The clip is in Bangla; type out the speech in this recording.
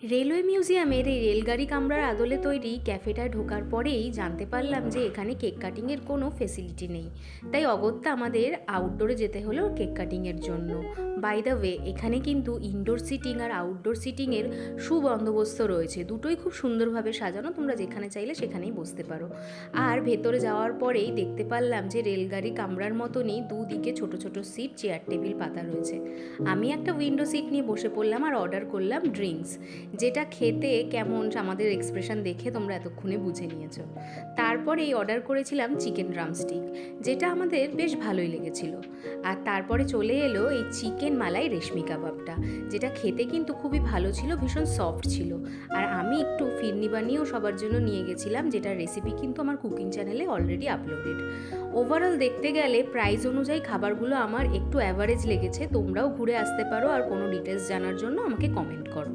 রেলওয়ে মিউজিয়ামের এই রেলগাড়ি কামরার আদলে তৈরি ক্যাফেটায় ঢোকার পরেই জানতে পারলাম যে এখানে কেক কাটিংয়ের কোনো ফেসিলিটি নেই। তাই অগত্যা আমাদের আউটডোরে যেতে হলো কেক কাটিংয়ের জন্য। বাই দ্য ওয়ে, এখানে কিন্তু ইনডোর সিটিং আর আউটডোর সিটিংয়ের সুবন্দোবস্ত রয়েছে, দুটোই খুব সুন্দরভাবে সাজানো, তোমরা যেখানে চাইলে সেখানেই বসতে পারো। আর ভেতরে যাওয়ার পরেই দেখতে পারলাম যে রেলগাড়ি কামরার মতনই দুদিকে ছোট ছোট সিট, চেয়ার টেবিল পাতা রয়েছে। আমি একটা উইন্ডো সিট নিয়ে বসে পড়লাম আর অর্ডার করলাম ড্রিঙ্কস, যেটা খেতে কেমন আমাদের এক্সপ্রেশন দেখে তোমরা এতক্ষণে বুঝে নিয়েছো। তারপরেই অর্ডার করেছিলাম চিকেন ড্রামস্টিক, যেটা আমাদের বেশ ভালোই লেগেছিল। আর তারপরে চলে এলো এই চিকেন মালাই রেশমি কাবাবটা, যেটা খেতে কিন্তু খুবই ভালো ছিল, ভীষণ সফট ছিল। আর আমি একটু ফিরনি বানিয়েও সবার জন্য নিয়ে গেছিলাম, যেটার রেসিপি কিন্তু আমার কুকিং চ্যানেলে অলরেডি আপলোডেড। ওভারঅল দেখতে গেলে প্রাইস অনুযায়ী খাবারগুলো আমার একটু অ্যাভারেজ লেগেছে। তোমরাও ঘুরে আসতে পারো, আর কোনো ডিটেলস জানার জন্য আমাকে কমেন্ট করো।